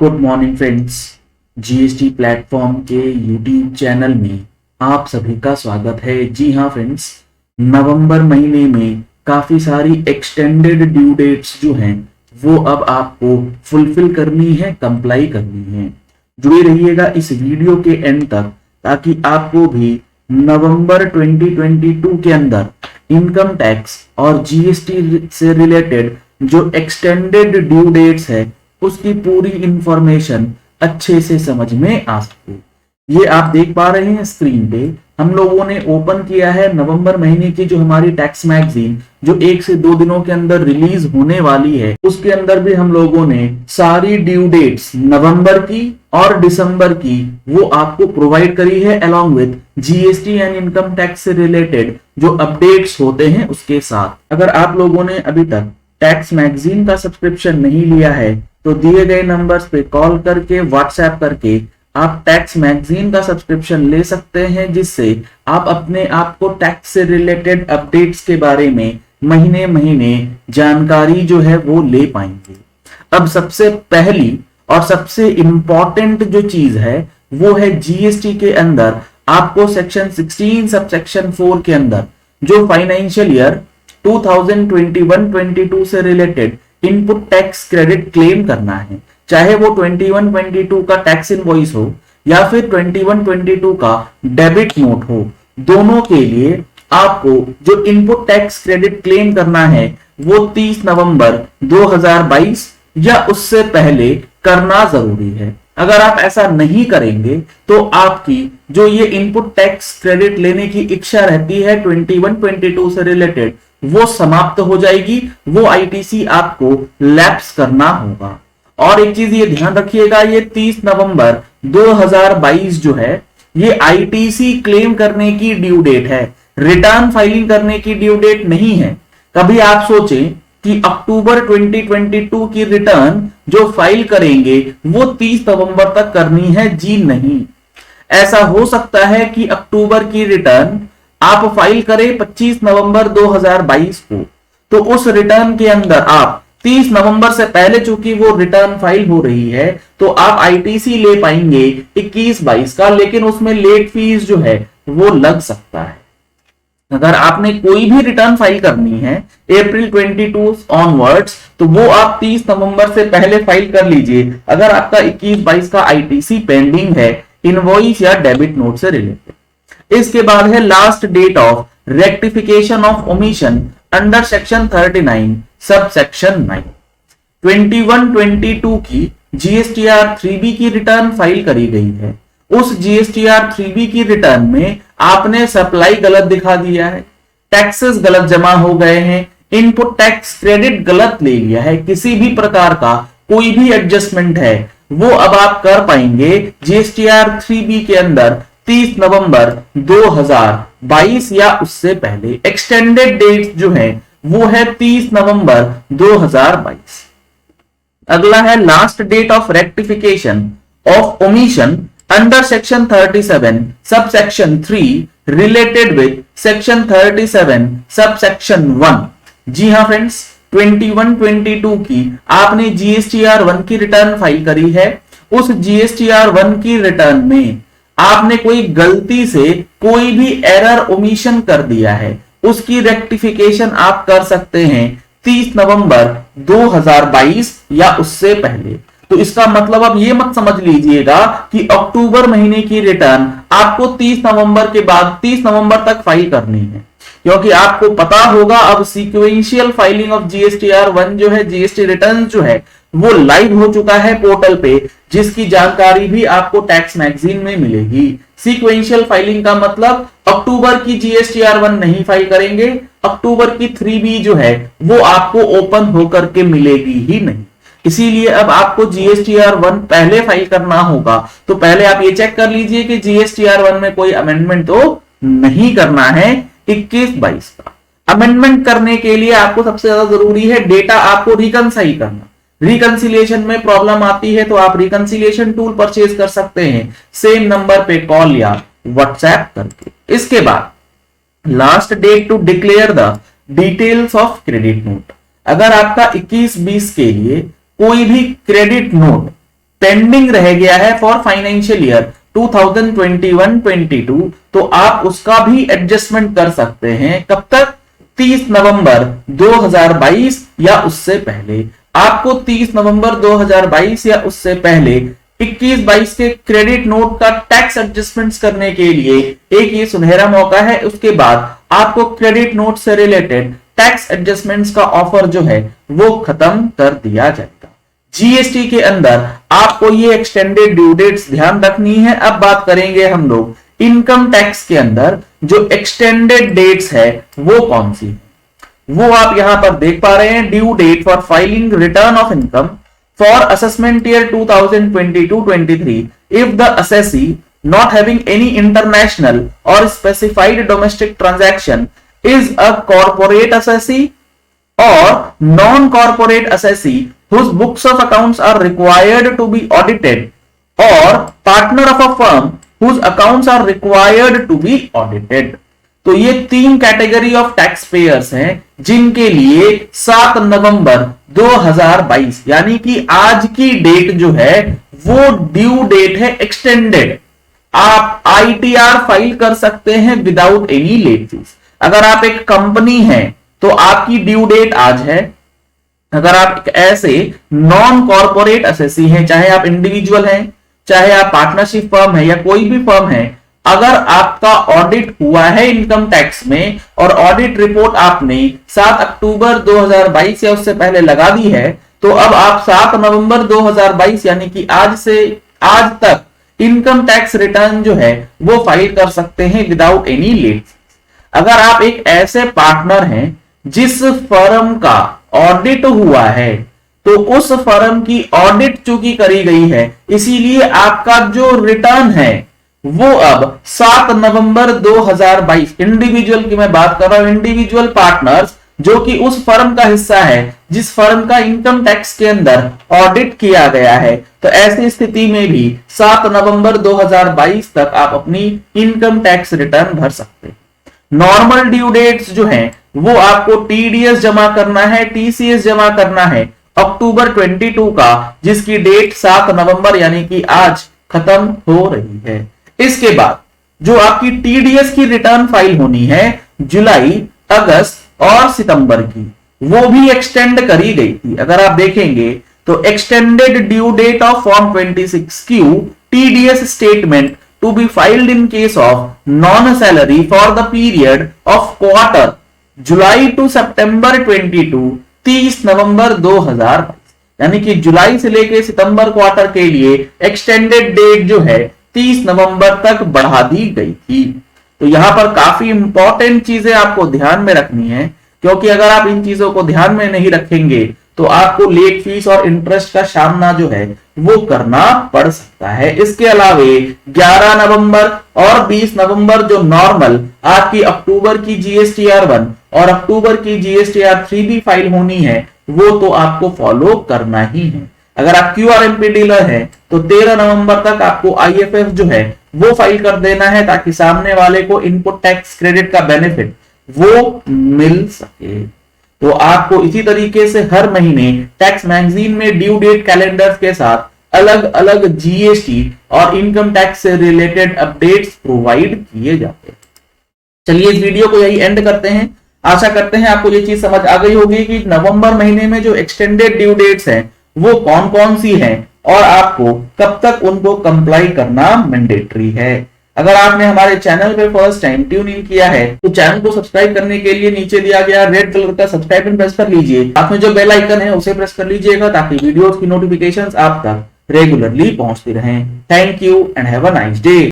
Good morning friends. GST platform के YouTube channel में आप सभी का स्वागत है। जी हाँ फ्रेंड्स, नवंबर महीने में काफी सारी एक्सटेंडेड ड्यू डेट्स जो हैं वो अब आपको फुलफिल करनी है, कंप्लाई करनी है। जुड़े रहिएगा इस वीडियो के एंड तक ताकि आपको भी नवंबर 2022 के अंदर इनकम टैक्स और जीएसटी से रिलेटेड जो एक्सटेंडेड ड्यू डेट्स है उसकी पूरी इंफॉर्मेशन अच्छे से समझ में आ सके। ये आप देख पा रहे हैं स्क्रीन पे, हम लोगों ने ओपन किया है नवंबर महीने की जो हमारी टैक्स मैगजीन जो 1 से 2 दिनों के अंदर रिलीज होने वाली है। उसके अंदर भी हम लोगों ने सारी ड्यू डेट्स नवंबर की और दिसंबर की वो आपको प्रोवाइड करी है along with GST and income tax से रिलेटेड जो अपडेट्स होते हैं उसके साथ। अगर आप लोगों ने अभी तक टैक्स मैगजीन का सब्सक्रिप्शन नहीं लिया है तो दिए गए नंबर्स पे कॉल करके व्हाट्सएप करके आप टैक्स मैगजीन का सब्सक्रिप्शन ले सकते हैं, जिससे आप अपने आप को टैक्स से रिलेटेड अपडेट्स के बारे में महीने महीने जानकारी जो है वो ले पाएंगे। अब सबसे पहली और सबसे इंपॉर्टेंट जो चीज है वो है जीएसटी के अंदर आपको सेक्शन 16 सबसेक्शन 4 के अंदर जो फाइनेंशियल ईयर 2021-22 से related input tax credit claim करना है, चाहे वो 21-22 का टैक्स इनवॉइस हो या फिर 21-22 का डेबिट नोट हो। दोनों के लिए आपको जो इनपुट टैक्स क्रेडिट क्लेम करना है वो 30 नवंबर 2022 या उससे पहले करना जरूरी है। अगर आप ऐसा नहीं करेंगे तो आपकी जो ये इनपुट टैक्स क्रेडिट लेने की इच्छा रहती है 21-22 से रिलेटेड वो समाप्त हो जाएगी, वो आईटीसी आपको लैप्स करना होगा। और एक चीज ये ध्यान रखिएगा, ये 30 नवंबर 2022 जो है ये आईटीसी क्लेम करने की ड्यू डेट है, रिटर्न फाइलिंग करने की ड्यू डेट नहीं है। कभी आप सोचें कि अक्टूबर 2022 की रिटर्न जो फाइल करेंगे वो 30 नवंबर तक करनी है, जी नहीं। ऐसा हो सकता है कि अक्टूबर की रिटर्न आप फाइल करें 25 नवंबर 2022 को, तो उस रिटर्न के अंदर आप 30 नवंबर से पहले चूंकि वो रिटर्न फाइल हो रही है तो आप आईटीसी ले पाएंगे 21-22 का, लेकिन उसमें लेट फीस जो है वो लग सकता है। अगर आपने कोई भी रिटर्न फाइल करनी है अप्रैल 22 ऑनवर्ड्स तो वो आप 30 नवंबर से पहले फाइल कर लीजिए अगर आपका 21-22 का आईटीसी पेंडिंग है इनवॉइस या डेबिट नोट से रिलेटेड। इसके बाद है last date of rectification of omission under section 39 sub section 9। 21-22 की जीएसटीआर 3बी की रिटर्न फाइल करी गई है। उस जीएसटीआर 3बी की रिटर्न में आपने सप्लाई गलत दिखा दिया है, टैक्सेस गलत जमा हो गए हैं, इनपुट टैक्स क्रेडिट गलत ले लिया है, किसी भी प्रकार का कोई भी एडजस्टमेंट है वो अब आप कर पाएंगे जीएसटीआर 3बी के अंदर 30 नवंबर 2022 या उससे पहले। एक्सटेंडेड डेट जो है वो है 30 नवंबर 2022। अगला है last date of rectification of omission under section 37 sub section 3 related with section 37 sub section 1। जी हाँ फ्रेंड्स, 21-22 की आपने जीएसटीआर 1 की रिटर्न फाइल करी है। उस जीएसटीआर 1 की रिटर्न में आपने कोई गलती से कोई भी एरर ओमिशन कर दिया है, उसकी रेक्टिफिकेशन आप कर सकते हैं 30 नवंबर 2022 या उससे पहले। तो इसका मतलब अब ये मत समझ लीजिएगा कि अक्टूबर महीने की रिटर्न आपको 30 नवंबर के बाद 30 नवंबर तक फाइल करनी है, क्योंकि आपको पता होगा अब सीक्वेंशियल फाइलिंग ऑफ जीएसटीआर 1 जो है, जीएसटी रिटर्न जो है वो लाइव हो चुका है पोर्टल पे, जिसकी जानकारी भी आपको टैक्स मैगजीन में मिलेगी। सीक्वेंशियल फाइलिंग का मतलब अक्टूबर की जीएसटीआर 1 नहीं फाइल करेंगे, अक्टूबर की 3बी जो है वो आपको ओपन होकर के मिलेगी ही नहीं। इसीलिए अब आपको जीएसटीआर 1 पहले फाइल करना होगा। तो पहले आप ये चेक कर लीजिए कि जीएसटीआर 1 में कोई अमेंडमेंट तो नहीं करना है 21-22 का। अमेंडमेंट करने के लिए आपको सबसे ज्यादा जरूरी है डेटा आपको रिकंसाइल करना। रिकंसिलिएशन में प्रॉब्लम आती है तो आप रिकंसिलिएशन टूल परचेज कर सकते हैं सेम नंबर पे कॉल या व्हाट्सएप करके। इसके बाद last date to declare the details of credit note. अगर आपका 21-20 के लिए कोई भी क्रेडिट नोट पेंडिंग रह गया है फॉर फाइनेंशियल ईयर 2021-22, तो आप उसका भी एडजस्टमेंट कर सकते हैं। कब तक? 30 नवंबर 2022 या उससे पहले। आपको 30 नवंबर 2022 या उससे पहले 21-22 के क्रेडिट नोट का टैक्स एडजस्टमेंट्स करने के लिए एक ये सुनहरा मौका है। उसके बाद आपको क्रेडिट नोट से रिलेटेड टैक्स एडजस्टमेंट्स का ऑफर जो है वो खत्म कर दिया जाएगा। जीएसटी के अंदर आपको ये एक्सटेंडेड ड्यू डेट्स ध्यान रखनी है। अब बात करेंगे हम लोग इनकम टैक्स के अंदर जो एक्सटेंडेड डेट्स है वो कौन सी है। वो आप यहां पर देख पा रहे हैं, due date for filing return of income for assessment year 2022-23 if the assessee not having any international or specified domestic transaction is a corporate assessee or non-corporate assessee whose books of accounts are required to be audited or partner of a firm whose accounts are required to be audited। तो ये 3 category of tax payers हैं जिनके लिए 7 नवंबर 2022 यानी कि आज की date जो है वो ड्यू डेट है एक्सटेंडेड। आप आईटीआर फाइल कर सकते हैं विदाउट एनी लेट फीस। अगर आप एक कंपनी हैं तो आपकी ड्यू डेट आज है। अगर आप एक ऐसे नॉन कॉर्पोरेट असेसी हैं, चाहे आप इंडिविजुअल हैं, चाहे आप पार्टनरशिप फर्म है या कोई भी फर्म है, अगर आपका ऑडिट हुआ है इनकम टैक्स में और ऑडिट रिपोर्ट आपने 7 अक्टूबर 2022 या उससे पहले लगा दी है, तो अब आप 7 नवंबर 2022 यानी कि आज से आज तक इनकम टैक्स रिटर्न जो है वो फाइल कर सकते हैं विदाउट एनी लेट। अगर आप एक ऐसे पार्टनर हैं जिस फर्म का ऑडिट हुआ है तो उस फर्म की ऑडिट चूंकि करी गई है, इसीलिए आपका जो रिटर्न है वो अब 7 नवंबर 2022 इंडिविजुअल की मैं बात कर रहा हूं, इंडिविजुअल पार्टनर्स जो कि उस फर्म का हिस्सा है जिस फर्म का इनकम टैक्स के अंदर ऑडिट किया गया है, तो ऐसी स्थिति में भी 7 नवंबर 2022 तक आप अपनी इनकम टैक्स रिटर्न भर सकते हैं। नॉर्मल ड्यू डेट्स जो हैं वो आपको टीडीएस जमा करना है, टीसीएस जमा करना है अक्टूबर 22 का, जिसकी डेट 7 नवंबर यानी कि आज खत्म हो रही है। इसके बाद जो आपकी टीडीएस की रिटर्न फाइल होनी है जुलाई, अगस्त और सितंबर की, वो भी एक्सटेंड करी गई थी। अगर आप देखेंगे तो extended due date of form 26Q TDS statement to be filed in case of non salary for the period of quarter July to September 22 30 November 2022 यानी कि जुलाई से लेकर सितंबर क्वार्टर के लिए एक्सटेंडेड डेट जो है 30 नवंबर तक बढ़ा दी गई थी। तो यहां पर काफी इंपॉर्टेंट चीजें आपको ध्यान में रखनी है, क्योंकि अगर आप इन चीजों को ध्यान में नहीं रखेंगे तो आपको लेट फीस और इंटरेस्ट का सामना जो है वो करना पड़ सकता है। इसके अलावे 11 नवंबर और 20 नवंबर जो नॉर्मल आपकी अक्टूबर की जीएसटीआर 1 और अक्टूबर की जीएसटीआर 3 भी फाइल होनी है, वो तो आपको फॉलो करना ही है। अगर आप क्यूआरएमपी डीलर हैं तो 13 नवंबर तक आपको आईएफएफ जो है वो फाइल कर देना है ताकि सामने वाले को इनपुट टैक्स क्रेडिट का बेनिफिट वो मिल सके। तो आपको इसी तरीके से हर महीने टैक्स मैगजीन में ड्यू डेट कैलेंडर्स के साथ अलग अलग जीएसटी और इनकम टैक्स से रिलेटेड अपडेट्स प्रोवाइड किए जाते हैं। चलिए इस वीडियो को यही एंड करते हैं। आशा करते हैं आपको ये चीज समझ आ गई होगी कि नवंबर महीने में जो एक्सटेंडेड ड्यू डेट्स हैं वो कौन कौन सी हैं और आपको कब तक उनको कंप्लाई करना मैंडेटरी है। अगर आपने हमारे चैनल पे फर्स्ट टाइम ट्यून इन किया है तो चैनल को सब्सक्राइब करने के लिए नीचे दिया गया रेड कलर का सब्सक्राइब बटन प्रेस कर लीजिए। साथ में जो बेल आइकन है उसे प्रेस कर लीजिएगा ताकि वीडियोस की नोटिफिकेशंस आप तक रेगुलरली पहुंचती रहें। Thank you and have a nice day.